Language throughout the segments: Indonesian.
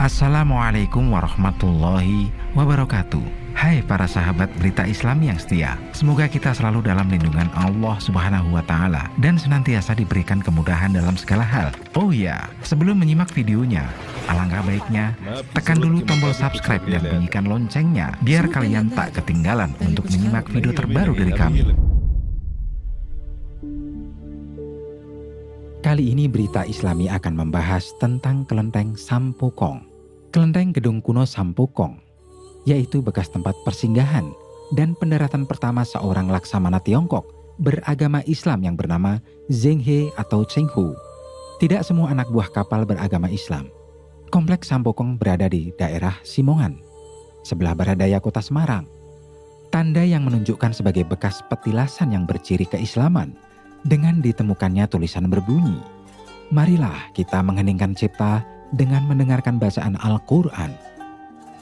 Assalamualaikum warahmatullahi wabarakatuh. Hai para sahabat berita Islam yang setia, semoga kita selalu dalam lindungan Allah Subhanahu wa Ta'ala dan senantiasa diberikan kemudahan dalam segala hal. Oh ya, sebelum menyimak videonya, alangkah baiknya tekan dulu tombol subscribe dan bunyikan loncengnya biar kalian tak ketinggalan untuk menyimak video terbaru dari kami. Kali ini berita Islami akan membahas tentang kelenteng Sampokong. Kelenteng gedung kuno Sampokong, yaitu bekas tempat persinggahan dan pendaratan pertama seorang laksamana Tiongkok beragama Islam yang bernama Zheng He atau Cheng Hu. Tidak semua anak buah kapal beragama Islam. Kompleks Sampokong berada di daerah Simongan, sebelah barat daya kota Semarang. Tanda yang menunjukkan sebagai bekas petilasan yang berciri keislaman dengan ditemukannya tulisan berbunyi, "Marilah kita mengheningkan cipta dengan mendengarkan bacaan Al-Quran."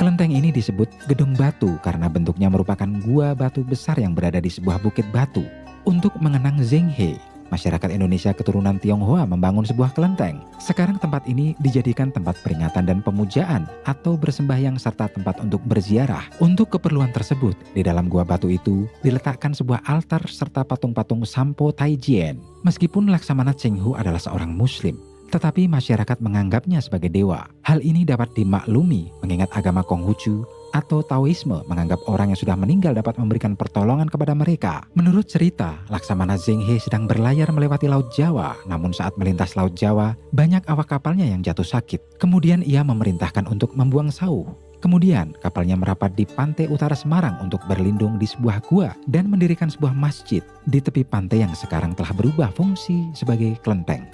Kelenteng ini disebut Gedung Batu karena bentuknya merupakan gua batu besar yang berada di sebuah bukit batu. Untuk mengenang Zheng He, masyarakat Indonesia keturunan Tionghoa membangun sebuah kelenteng. Sekarang tempat ini dijadikan tempat peringatan dan pemujaan atau bersembahyang serta tempat untuk berziarah. Untuk keperluan tersebut, di dalam gua batu itu diletakkan sebuah altar serta patung-patung Sampo Taijien. Meskipun Laksamana Cheng Hu adalah seorang muslim, tetapi masyarakat menganggapnya sebagai dewa. Hal ini dapat dimaklumi mengingat agama Konghucu atau Taoisme menganggap orang yang sudah meninggal dapat memberikan pertolongan kepada mereka. Menurut cerita, Laksamana Zheng He sedang berlayar melewati Laut Jawa, namun saat melintas Laut Jawa, banyak awak kapalnya yang jatuh sakit. Kemudian ia memerintahkan untuk membuang sauh. Kemudian kapalnya merapat di pantai utara Semarang untuk berlindung di sebuah gua dan mendirikan sebuah masjid di tepi pantai yang sekarang telah berubah fungsi sebagai kelenteng.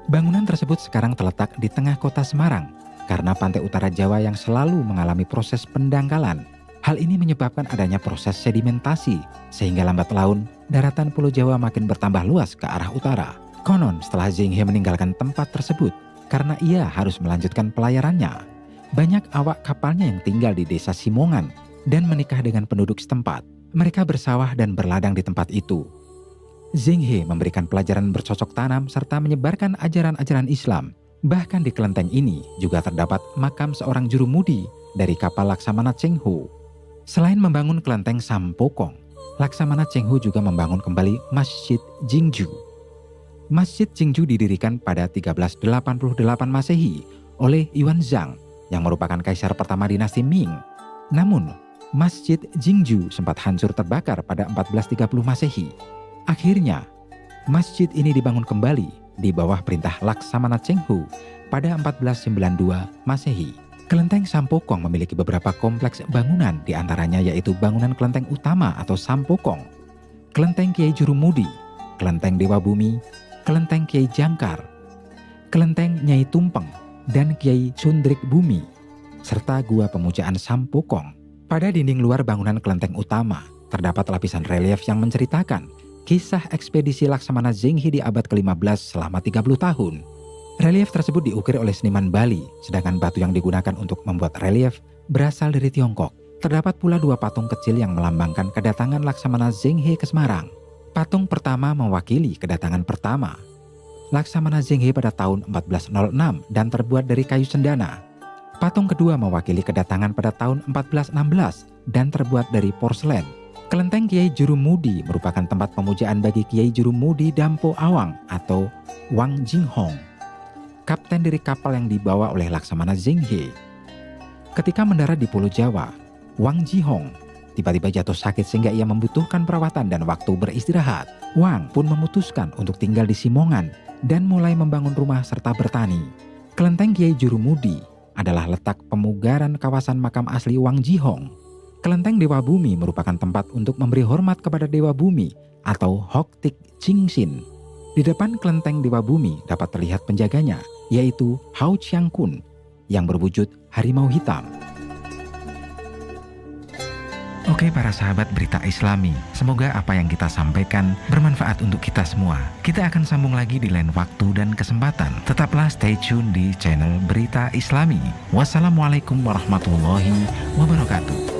Bangunan tersebut sekarang terletak di tengah kota Semarang karena pantai utara Jawa yang selalu mengalami proses pendangkalan. Hal ini menyebabkan adanya proses sedimentasi sehingga lambat laun daratan Pulau Jawa makin bertambah luas ke arah utara. Konon setelah Zheng He meninggalkan tempat tersebut karena ia harus melanjutkan pelayarannya, banyak awak kapalnya yang tinggal di desa Simongan dan menikah dengan penduduk setempat. Mereka bersawah dan berladang di tempat itu. Zheng He memberikan pelajaran bercocok tanam serta menyebarkan ajaran-ajaran Islam. Bahkan di kelenteng ini juga terdapat makam seorang jurumudi dari kapal Laksamana Cheng Hu. Selain membangun kelenteng Sampokong, Laksamana Cheng Hu juga membangun kembali Masjid Jingju. Masjid Jingju didirikan pada 1388 Masehi oleh Yuan Zhang yang merupakan kaisar pertama dinasti Ming. Namun, Masjid Jingju sempat hancur terbakar pada 1430 Masehi. Akhirnya, masjid ini dibangun kembali di bawah perintah Laksamana Cheng Hu pada 1492 Masehi. Kelenteng Sampokong memiliki beberapa kompleks bangunan, diantaranya yaitu bangunan kelenteng utama atau Sampokong, kelenteng Kiai Jurumudi, kelenteng Dewa Bumi, kelenteng Kiai Jangkar, kelenteng Nyai Tumpeng, dan Kiai Sundrik Bumi, serta gua pemujaan Sampokong. Pada dinding luar bangunan kelenteng utama, terdapat lapisan relief yang menceritakan kisah ekspedisi Laksamana Zheng He di abad ke-15 selama 30 tahun. Relief tersebut diukir oleh seniman Bali, sedangkan batu yang digunakan untuk membuat relief berasal dari Tiongkok. Terdapat pula dua patung kecil yang melambangkan kedatangan Laksamana Zheng He ke Semarang. Patung pertama mewakili kedatangan pertama Laksamana Zheng He pada tahun 1406 dan terbuat dari kayu cendana. Patung kedua mewakili kedatangan pada tahun 1416 dan terbuat dari porselen. Kelenteng Kiai Jurumudi merupakan tempat pemujaan bagi Kiai Jurumudi Dampo Awang atau Wang Jinghong, kapten dari kapal yang dibawa oleh Laksamana Zheng He. Ketika mendarat di Pulau Jawa, Wang Jinghong tiba-tiba jatuh sakit sehingga ia membutuhkan perawatan dan waktu beristirahat. Wang pun memutuskan untuk tinggal di Simongan dan mulai membangun rumah serta bertani. Kelenteng Kiai Jurumudi adalah letak pemugaran kawasan makam asli Wang Jinghong. Kelenteng Dewa Bumi merupakan tempat untuk memberi hormat kepada Dewa Bumi atau Hoktik Jingsin. Di depan kelenteng Dewa Bumi dapat terlihat penjaganya, yaitu Hao Chiang Kun yang berwujud harimau hitam. Oke para sahabat berita Islami, semoga apa yang kita sampaikan bermanfaat untuk kita semua. Kita akan sambung lagi di lain waktu dan kesempatan. Tetaplah stay tune di channel Berita Islami. Wassalamualaikum warahmatullahi wabarakatuh.